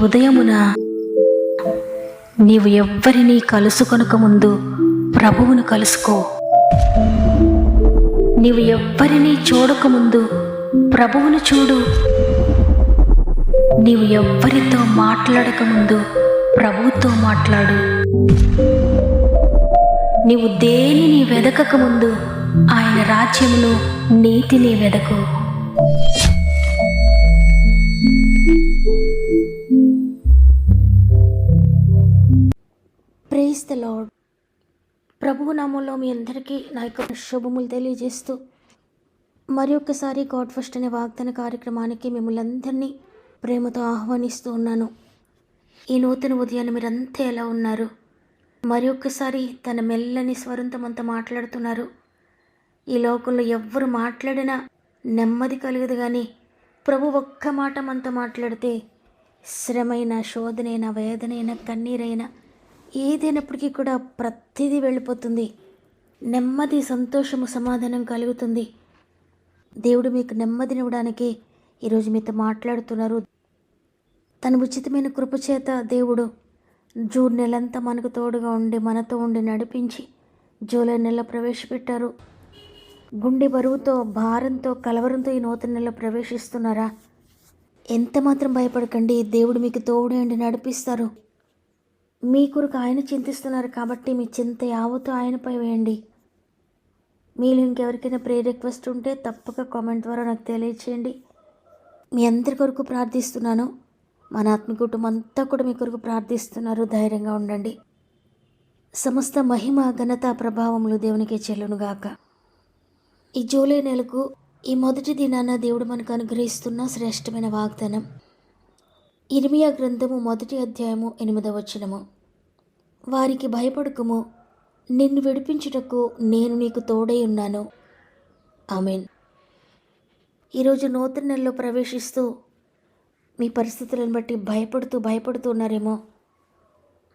ఉదయమున నీవు ఎవ్వరినీ కలుసుకొనక ముందు ప్రభువును కలుసుకో. నీవు ఎవ్వరినీ చూడకముందు ప్రభువును చూడు. నీవు ఎవ్వరితో మాట్లాడకముందు ప్రభువుతో మాట్లాడు. నీవు దేనిని వెదకకముందు ఆయన రాజ్యమును నీతిని వెదకు. Praise the lord. ప్రభువు నామంలో మీ అందరికీ నా యొక్క శుభములు తెలియజేస్తూ మరి ఒక్కసారి గాడ్ ఫస్ట్ అనే వాగ్దాన కార్యక్రమానికి మిమ్మల్ని అందరినీ ప్రేమతో ఆహ్వానిస్తూ ఉన్నాను. ఈ నూతన ఉదయాన్ని మీరంతా ఎలా ఉన్నారు? మరి ఒక్కసారి తన మెల్లని స్వరంతో అంతా మాట్లాడుతున్నారు. ఈ లోకంలో ఎవ్వరు మాట్లాడినా నెమ్మది కలుగదు, కానీ ప్రభు ఒక్క మాట మనతో మాట్లాడితే శ్రమైన, శోధనైన, వేదనైన, కన్నీరైన ఏదైనప్పటికీ కూడా ప్రతిదీ వెళ్ళిపోతుంది. నెమ్మది, సంతోషము, సమాధానం కలుగుతుంది. దేవుడు మీకు నెమ్మదినివ్వడానికి ఈరోజు మీతో మాట్లాడుతున్నారు. తన ఉచితమైన కృపచేత దేవుడు జూన్ నెలంతా మనకు తోడుగా ఉండి మనతో ఉండి నడిపించి జూలై నెల ప్రవేశపెట్టారు. గుండె బరువుతో, భారంతో, కలవరంతో ఈ నూతన నెలలో ప్రవేశిస్తున్నారా? ఎంత మాత్రం భయపడకండి. దేవుడు మీకు తోడు ఉండి నడిపిస్తారు. మీ కొరకు ఆయన చింతిస్తున్నారు కాబట్టి మీ చింత యావత్తు ఆయనపై వేయండి. మీరు ఇంకెవరికైనా ప్రేయర్ రిక్వెస్ట్ ఉంటే తప్పక కామెంట్ ద్వారా నాకు తెలియచేయండి. మీ అందరి కొరకు ప్రార్థిస్తున్నాను. మన ఆత్మీయ కుటుంబం అంతా కూడా మీ కొరకు ప్రార్థిస్తున్నారు. ధైర్యంగా ఉండండి. సమస్త మహిమ, ఘనత, ప్రభావములు దేవునికి చెల్లునుగాక. ఈ జూలై నెలకు ఈ మొదటి దినాన దేవుడు మనకు అనుగ్రహిస్తున్న శ్రేష్టమైన వాగ్దానం ఇర్మియా గ్రంథము 1వ అధ్యాయము 8వ వచనము. వారికి భయపడకుము, నిన్ను విడిపించుటకు నేను నీకు తోడై ఉన్నాను. ఆమేన్. ఈరోజు నూతన నెలలో ప్రవేశిస్తూ మీ పరిస్థితులను బట్టి భయపడుతూ ఉన్నారేమో.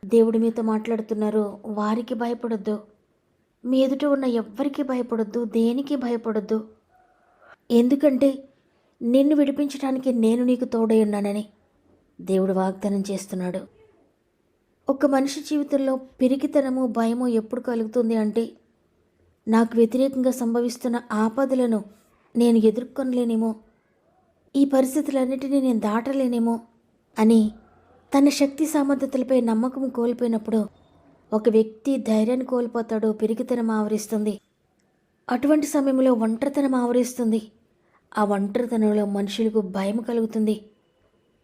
దేవుడు మీతో మాట్లాడుతున్నారు. వారికి భయపడొద్దు. మీ ఎదుట ఉన్న ఎవ్వరికి భయపడొద్దు, దేనికి భయపడొద్దు. ఎందుకంటే నిన్ను విడిపించడానికి నేను నీకు తోడై ఉన్నానని దేవుడు వాగ్దానం చేస్తున్నాడు. ఒక మనిషి జీవితంలో పిరికితనము, భయము ఎప్పుడు కలుగుతుంది అంటే, నాకు వ్యతిరేకంగా సంభవిస్తున్న ఆపదలను నేను ఎదుర్కొనలేనేమో, ఈ పరిస్థితులన్నిటినీ నేను దాటలేనేమో అని తన శక్తి సామర్థ్యతలపై నమ్మకం కోల్పోయినప్పుడు ఒక వ్యక్తి ధైర్యాన్ని కోల్పోతాడు. పిరికితనం ఆవరిస్తుంది. అటువంటి సమయంలో ఒంటరితనం ఆవరిస్తుంది. ఆ ఒంటరితనంలో మనుషులకు భయం కలుగుతుంది.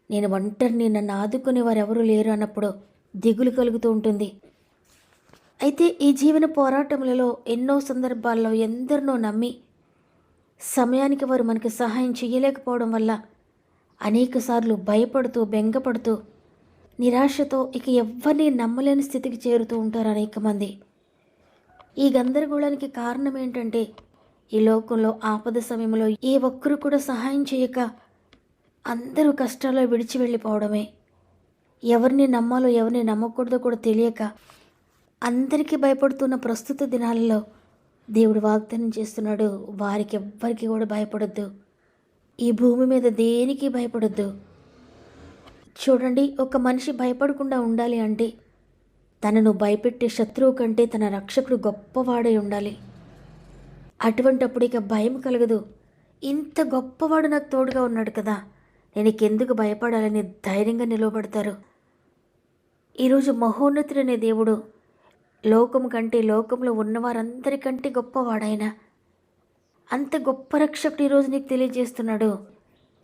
నేను ఒంటరిని, నన్ను ఆదుకునే వారు ఎవరూ లేరు అన్నప్పుడు దిగులు కలుగుతూ ఉంటుంది. అయితే ఈ జీవన పోరాటములలో ఎన్నో సందర్భాల్లో ఎందరినో నమ్మి సమయానికి వారు మనకు సహాయం చేయలేకపోవడం వల్ల అనేకసార్లు భయపడుతూ, బెంగపడుతూ, నిరాశతో ఇక ఎవ్వరిని నమ్మలేని స్థితికి చేరుతూ ఉంటారు అనేక మంది. ఈ గందరగోళానికి కారణం ఏంటంటే, ఈ లోకంలో ఆపద సమయంలో ఏ ఒక్కరు కూడా సహాయం చేయక అందరూ కష్టాల్లో విడిచి వెళ్ళిపోవడమే. ఎవరిని నమ్మాలో ఎవరిని నమ్మకూడదో కూడా తెలియక అందరికీ భయపడుతున్న ప్రస్తుత దినాలలో దేవుడు వాగ్దానం చేస్తున్నాడు. వారికి ఎవ్వరికి కూడా భయపడొద్దు. ఈ భూమి మీద దేనికి భయపడొద్దు. చూడండి, ఒక మనిషి భయపడకుండా ఉండాలి అంటే తనను భయపెట్టే శత్రువు కంటే తన రక్షకుడు గొప్పవాడై ఉండాలి. అటువంటప్పుడు ఇక భయం కలగదు. ఇంత గొప్పవాడు నాకు తోడుగా ఉన్నాడు కదా, నేను ఇంకెందుకు భయపడాలని ధైర్యంగా నిలవబడతారు. ఈరోజు మహోన్నతుడనే దేవుడు లోకం కంటే, లోకంలో ఉన్నవారందరికంటే గొప్పవాడైన అంత గొప్ప రక్షకుడు ఈరోజు నీకు తెలియజేస్తున్నాడు.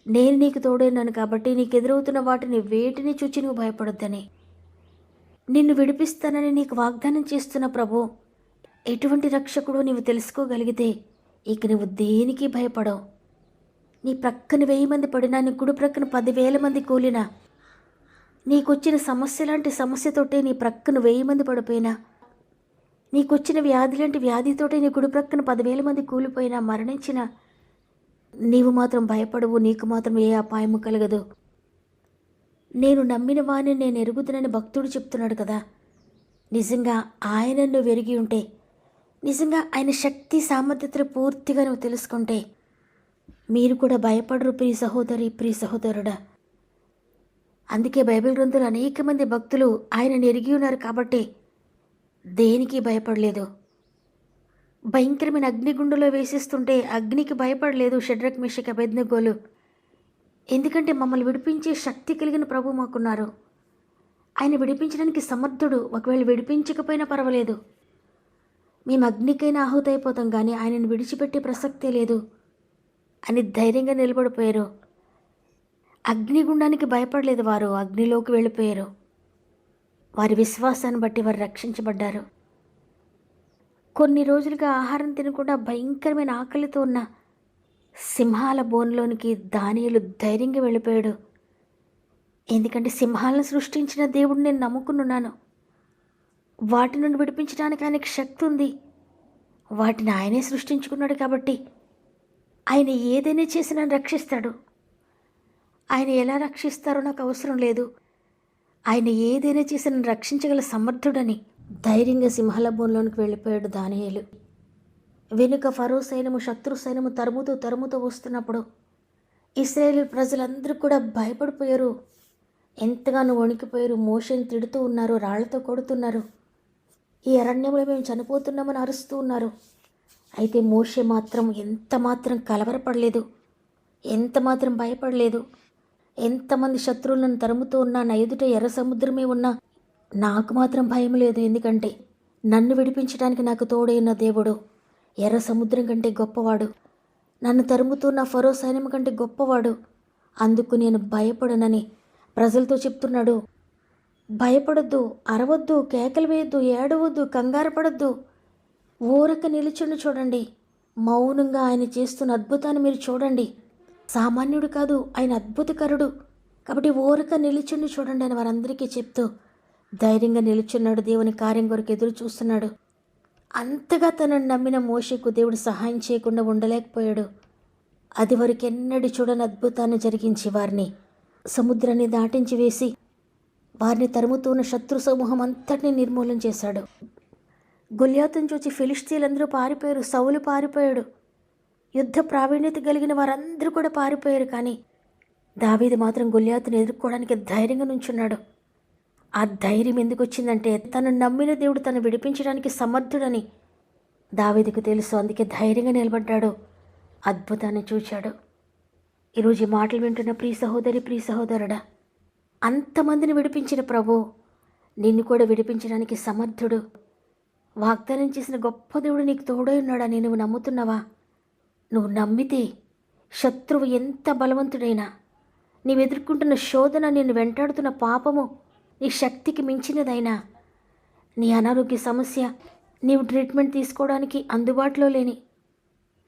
నేను నీకు తోడైనాను కాబట్టి నీకు ఎదురవుతున్న వాటిని వేటిని చూచి నువ్వు భయపడొద్దని, నిన్ను విడిపిస్తానని నీకు వాగ్దానం చేస్తున్న ప్రభు ఎటువంటి రక్షకుడు నీవు తెలుసుకోగలిగితే ఇక నువ్వు దేనికి భయపడవు. నీ ప్రక్కన 1000 మంది పడినా, నీ కుడి ప్రక్కన 10,000 మంది కూలినా, నీకొచ్చిన సమస్య లాంటి సమస్యతోటే నీ ప్రక్కన 1000 మంది పడిపోయినా, నీకొచ్చిన వ్యాధి లాంటి వ్యాధితోటే నీ కుడి ప్రక్కన 10,000 మంది కూలిపోయినా, మరణించినా, నీవు మాత్రం భయపడవు. నీకు మాత్రం ఏ అపాయము కలగదు. నేను నమ్మిన వాణ్ణి నేను ఎరుగుతునని భక్తుడు చెప్తున్నాడు కదా. నిజంగా ఆయనను వెరిగి ఉంటే, నిజంగా ఆయన శక్తి సామర్థ్యతలు పూర్తిగా నువ్వు తెలుసుకుంటే మీరు కూడా భయపడరు. ప్రియ సహోదరి, ప్రియ సహోదరుడా, అందుకే బైబిల్ గ్రంథులు అనేక మంది భక్తులు ఆయనను ఎరిగి ఉన్నారు కాబట్టి దేనికి భయపడలేదు. భయంకరమైన అగ్నిగుండంలో వేసేస్తుంటే అగ్నికి భయపడలేదు షడ్రక్ మెషక్ అబేద్నెగోలు. ఎందుకంటే మమ్మల్ని విడిపించే శక్తి కలిగిన ప్రభు మాకున్నారు. ఆయన విడిపించడానికి సమర్థుడు. ఒకవేళ విడిపించకపోయినా పర్వాలేదు, మేము అగ్నికైనా ఆహుతైపోతాం, కానీ ఆయనను విడిచిపెట్టే ప్రసక్తే లేదు అని ధైర్యంగా నిలబడిపోయారు. అగ్నిగుండానికి భయపడలేదు వారు, అగ్నిలోకి వెళ్ళిపోయారు. వారి విశ్వాసాన్ని బట్టి వారు రక్షించబడ్డారు. కొన్ని రోజులుగా ఆహారం తినకుండా భయంకరమైన ఆకలితో ఉన్న సింహాల బోన్లోనికి దానియేలు ధైర్యంగా వెళ్ళిపోయాడు. ఎందుకంటే సింహాలను సృష్టించిన దేవుడిని నేను నమ్ముకున్నాను. వాటి నుండి విడిపించడానికి ఆయనకి శక్తి ఉంది. వాటిని ఆయనే సృష్టించుకున్నాడు కాబట్టి ఆయన ఏదైనా చేసి నన్ను రక్షిస్తాడు. ఆయన ఎలా రక్షిస్తారో నాకు అవసరం లేదు. ఆయన ఏదైనా చేసి నన్ను రక్షించగల సమర్థుడని ధైర్యంగా సింహాల బోన్లోనికి వెళ్ళిపోయాడు దానియేలు. వెనుక ఫరో సైన్యము, శత్రు సైన్యము తరుముతూ వస్తున్నప్పుడు ఇశ్రాయేలు ప్రజలందరూ కూడా భయపడిపోయారు. ఎంతగానో వణికిపోయారు. మోషేని తిడుతూ ఉన్నారు, రాళ్లతో కొడుతున్నారు. ఈ అరణ్యంలో మేము చనిపోతున్నామని అరుస్తూ ఉన్నారు. అయితే మోషే మాత్రం ఎంత మాత్రం కలవరపడలేదు, ఎంత మాత్రం భయపడలేదు. ఎంతమంది శత్రువులను తరుముతూ ఉన్నా, నా ఎదుట ఎర్ర సముద్రమే ఉన్నా నాకు మాత్రం భయం లేదు. ఎందుకంటే నన్ను విడిపించడానికి నాకు తోడైన దేవుడు ఎర్ర సముద్రం కంటే గొప్పవాడు, నన్ను తరుముతున్న ఫరో సైన్యం కంటే గొప్పవాడు. అందుకు నేను భయపడనని ప్రజలతో చెప్తున్నాడు. భయపడొద్దు, అరవద్దు, కేకలు వేయొద్దు, ఏడవద్దు, కంగారు పడొద్దు. ఊరక నిలుచుండి చూడండి. మౌనంగా ఆయన చేస్తున్న అద్భుతాన్ని మీరు చూడండి. సామాన్యుడు కాదు, ఆయన అద్భుతకరుడు. కాబట్టి ఊరక నిలుచుండి చూడండి అని వారందరికీ చెప్తూ ధైర్యంగా నిలుచున్నాడు. దేవుని కార్యం కొరకు ఎదురు చూస్తున్నాడు. అంతగా తనను నమ్మిన మోషేకు దేవుడు సహాయం చేయకుండా ఉండలేకపోయాడు. అది వరకు ఎన్నడూ చూడని అద్భుతాన్ని జరిగించి వారిని సముద్రాన్ని దాటించి వేసి వారిని తరుముతున్న శత్రు సమూహం అంతటినీ నిర్మూలన చేశాడు. గొల్యాతును చూసి ఫిలిష్తీయులందరూ పారిపోయారు. సౌలు పారిపోయాడు. యుద్ధ ప్రావీణ్యత కలిగిన వారందరూ కూడా పారిపోయారు. కానీ దావీదు మాత్రం గొల్యాతును ఎదుర్కోవడానికి ధైర్యంగా నుంచున్నాడు. ఆ ధైర్యం ఎందుకు వచ్చిందంటే తను నమ్మిన దేవుడు తను విడిపించడానికి సమర్థుడని దావీదుకు తెలుసు. అందుకే ధైర్యంగా నిలబడ్డాడు, అద్భుతాన్ని చూశాడు. ఈరోజు ఈ మాటలు వింటున్న ప్రియ సహోదరి, ప్రియ సహోదరుడా, అంతమందిని విడిపించిన ప్రభు నిన్ను కూడా విడిపించడానికి సమర్థుడు. వాగ్దానం చేసిన గొప్ప దేవుడు నీకు తోడై ఉన్నాడని నువ్వు నమ్ముతున్నావా? నువ్వు నమ్మితే శత్రువు ఎంత బలవంతుడైనా, నీవు ఎదుర్కొంటున్న శోధన, నిన్ను వెంటాడుతున్న పాపము నీ శక్తికి మించినదైనా, నీ అనారోగ్య సమస్య నీవు ట్రీట్మెంట్ తీసుకోవడానికి అందుబాటులో లేని,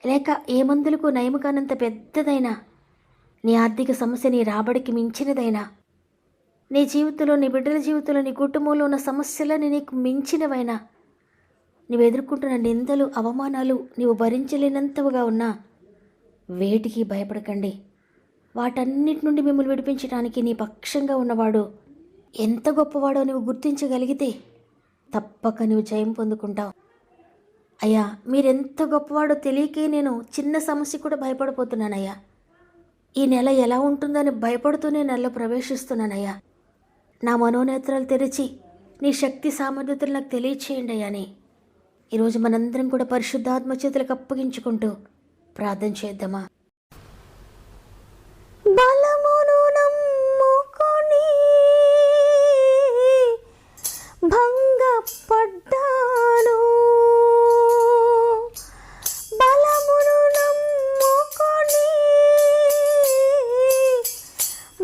లేక ఏ మందులకు నయము కానంత పెద్దదైనా, నీ ఆర్థిక సమస్య నీ రాబడికి మించినదైనా, నీ జీవితంలో, నీ బిడ్డల జీవితంలో, నీ కుటుంబంలో ఉన్న సమస్యలని నీకు మించినవైనా, నీవు ఎదుర్కొంటున్న నిందలు, అవమానాలు నీవు భరించలేనంతగా ఉన్నా వేటికి భయపడకండి. వాటన్నిటి నుండి మిమ్మల్ని విడిపించడానికి నీ పక్షంగా ఉన్నవాడు ఎంత గొప్పవాడో నువ్వు గుర్తించగలిగితే తప్పక నువ్వు జయం పొందుకుంటావు. అయ్యా, మీరెంత గొప్పవాడో తెలియకే నేను చిన్న సమస్య కూడా భయపడిపోతున్నానయ్యా. ఈ నెల ఎలా ఉంటుందని భయపడుతూనే నెలలో ప్రవేశిస్తున్నానయ్యా. నా మనోనేత్రాలు తెరిచి నీ శక్తి సామర్థ్యతలు నాకు తెలియచేయండి అయ్యా అని ఈరోజు మనందరం కూడా పరిశుద్ధాత్మ చేతులకు అప్పగించుకుంటూ ప్రార్థన చేద్దామా? బలమును నమ్ముకొని భంగపడ్డాను, బలమును నమ్ముకొని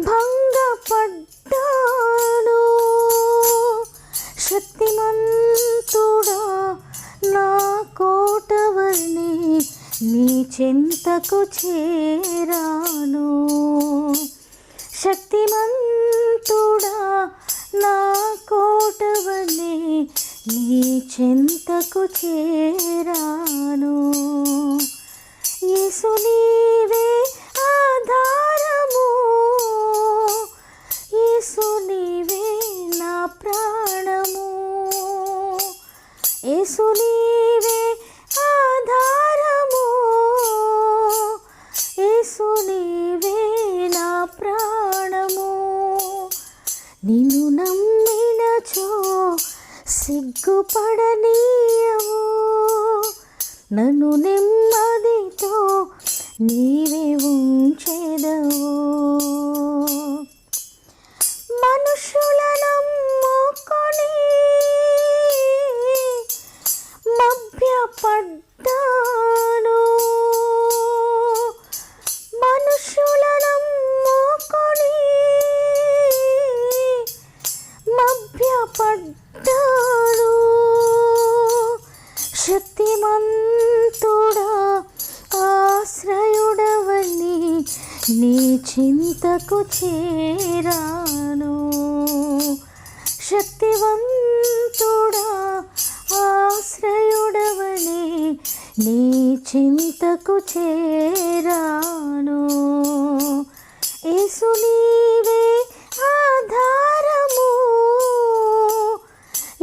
భంగపడ్డాను. శక్తిమంతుడా నా కోటవని నీ చింతకు చేరాను. శక్తిమంతుడా నా కోటవని నీ చింతకు చేరాను. యేసు నీవే ఆధారము, యేసు నీవే నా ప్రాణము, యేసు నీవే ఆధారము, యేసు నీవే నా ప్రాణము. నిన్ను నమ్మినచో సిగ్గుపడనీయవు, నన్ను నెమ్మదితో నీవే ఉంచెదవు. మనుషుల నమ్ముకొని మభ్యపడ్డాను, మనుషుల నమ్ముకొని మభ్యపడ్డాను. శక్తిమంతుడా ఆశ్రయుడవని నీ చింతకు చేరాను. శక్తివంతుడా ఆశ్రయుడవని నీ చింతకు చేరాను. యేసు నీవే ఆధారము,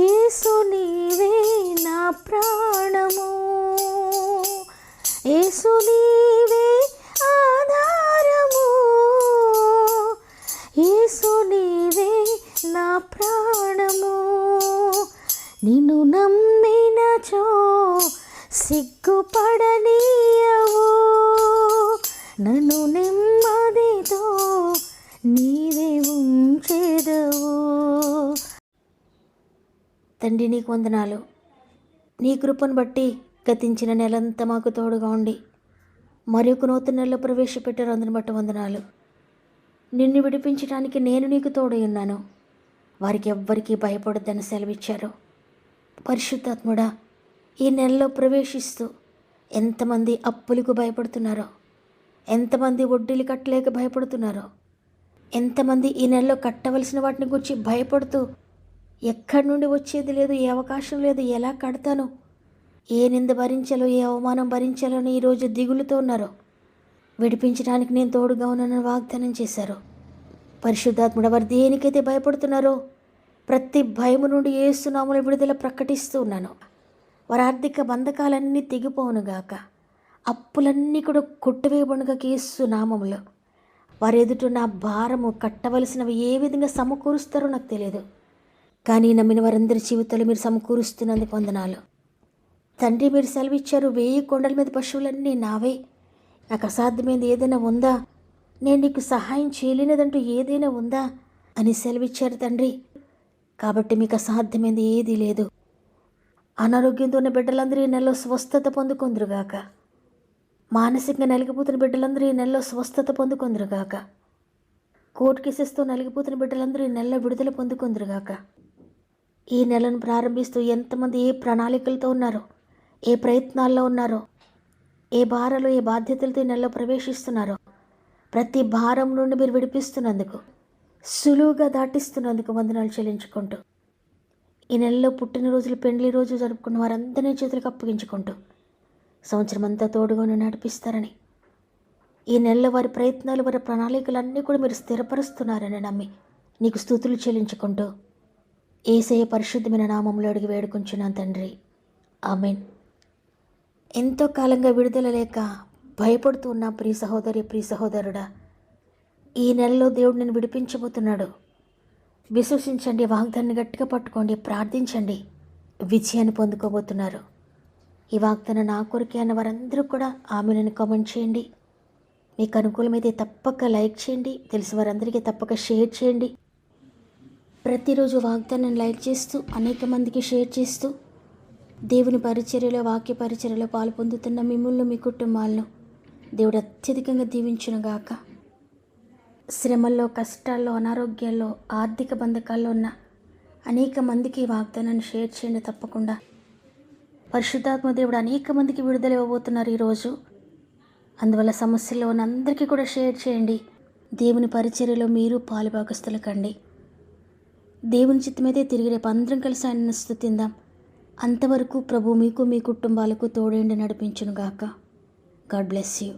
యేసు నీవే నా ప్రాణము, యేసు నీవే ఆధారము, యేసు నీవే నా ప్రాణము. నిన్ను నమ్మినచో సిగ్గుపడనీయవు, నన్ను నెమ్మదితో నీవే ఉంచెదవు. తండ్రి నీకు వందనాలు. నీ కృపను బట్టి గతించిన నెలంతా మాకు తోడుగా ఉండి మరొక నూతన నెలలో ప్రవేశపెట్టారు, అందుని బట్టి వందనాలు. నిన్ను విడిపించడానికి నేను నీకు తోడై ఉన్నాను, వారికి ఎవ్వరికీ భయపడొద్దని సెలవిచ్చారు. పరిశుద్ధాత్ముడా, ఈ నెలలో ప్రవేశిస్తూ ఎంతమంది అప్పులకు భయపడుతున్నారో, ఎంతమంది వడ్డీలు కట్టలేక భయపడుతున్నారో, ఎంతమంది ఈ నెలలో కట్టవలసిన వాటిని గురించి భయపడుతూ ఎక్కడి నుండి వచ్చేది లేదు, ఏ అవకాశం లేదు, ఎలా కడతాను, ఏ నింద భరించాలో, ఏ అవమానం భరించాలో అని ఈరోజు దిగులుతో ఉన్నారో, విడిపించడానికి నేను తోడుగా ఉన్నానని వాగ్దానం చేశారు. పరిశుద్ధాత్ముడ, వారు దేనికైతే భయపడుతున్నారో ప్రతి భయము నుండి యేసు నామములో విడుదల ప్రకటిస్తూ ఉన్నాను. వారి ఆర్థిక బంధకాలన్నీ తెగిపోవునుగాక, అప్పులన్నీ కూడా కొట్టివేయబడునుగాక యేసు నామములో. వారు ఎదుట నా భారము కట్టవలసినవి ఏ విధంగా సమకూరుస్తారో నాకు తెలియదు, కానీ నమ్మిన వారందరి జీవితాలు మీరు సమకూరుస్తున్నందుకు వందనాలు. తండ్రి, మీరు సెలవిచ్చారు, 1000 కొండల మీద పశువులన్నీ నావే, నాకు అసాధ్యమైనది ఏదైనా ఉందా, నేను నీకు సహాయం చేయలేనిదంటూ ఏదైనా ఉందా అని సెలవిచ్చారు తండ్రి. కాబట్టి మీకు అసాధ్యమైనది ఏదీ లేదు. అనారోగ్యంతో ఉన్న బిడ్డలందరూ ఈ నెలలో స్వస్థత పొందుకొందురుగాక, మానసికంగా నలిగిపోతున్న బిడ్డలందరూ ఈ నెలలో స్వస్థత పొందుకొందురుగాక, కోర్టు కేసెస్తో నలిగిపోతున్న బిడ్డలందరూ ఈ నెలలో విడుదల పొందుకొందురుగాక. ఈ నెలను ప్రారంభిస్తూ ఎంతమంది ఏ ప్రణాళికలతో ఉన్నారో, ఏ ప్రయత్నాల్లో ఉన్నారో, ఏ భారాలు, ఏ బాధ్యతలతో ఈ నెలలో ప్రవేశిస్తున్నారో, ప్రతి భారం నుండి మీరు విడిపిస్తున్నందుకు, సులువుగా దాటిస్తున్నందుకు వందనాలు చెల్లించుకుంటూ, ఈ నెలలో పుట్టినరోజులు, పెండ్లి రోజు జరుపుకున్న వారందరినీ చేతులకు అప్పగించుకుంటూ సంవత్సరం అంతా తోడుగా నడిపిస్తారని, ఈ నెలలో వారి ప్రయత్నాలు, వారి ప్రణాళికలన్నీ కూడా మీరు స్థిరపరుస్తున్నారని నమ్మి నీకు స్తుతులు చెల్లించుకుంటూ యేసయ్య పరిశుద్ధమైన నామంలో అడిగి వేడుకుంటున్నాను తండ్రి, ఆమేన్. ఎంతో కాలంగా విడుదల లేక భయపడుతూ ఉన్న ప్రియ సహోదరి, ప్రియ సహోదరుడా, ఈ నెలలో దేవుడు నేను విడిపించబోతున్నాడు. విశ్వసించండి, వాగ్దాన్ని గట్టిగా పట్టుకోండి, ప్రార్థించండి, విజయాన్ని పొందుకోబోతున్నారు. ఈ వాగ్దానం నా కొరకే అన్న వారందరూ కూడా ఆమెను కామెంట్ చేయండి. మీకు అనుకూలమైతే తప్పక లైక్ చేయండి, తెలిసిన వారందరికీ తప్పక షేర్ చేయండి. ప్రతిరోజు వాగ్దానాన్ని లైక్ చేస్తూ అనేక మందికి షేర్ చేస్తూ దేవుని పరిచర్యలో, వాక్య పరిచర్యలో పాలు పొందుతున్న మిమ్మల్ని, మీ కుటుంబాలను దేవుడు అత్యధికంగా దీవించునుగాక. శ్రమల్లో, కష్టాల్లో, అనారోగ్యాల్లో, ఆర్థిక బంధకాల్లో ఉన్న అనేక మందికి వాగ్దానాన్ని షేర్ చేయండి తప్పకుండా. పరిశుద్ధాత్మ దేవుడు అనేక మందికి విడుదల ఇవ్వబోతున్నారు ఈరోజు. అందువల్ల సమస్యల్లో ఉన్న అందరికీ కూడా షేర్ చేయండి. దేవుని పరిచర్యలో మీరు పాలుభాగస్తులు కండి. దేవుని చిత్తమైతే తిరిగి రేపు అందరం కలిసి ఆయనను స్తుతిందాం. అంతవరకు ప్రభు మీకు, మీ కుటుంబాలకు తోడేండి నడిపించునుగాక. God bless you.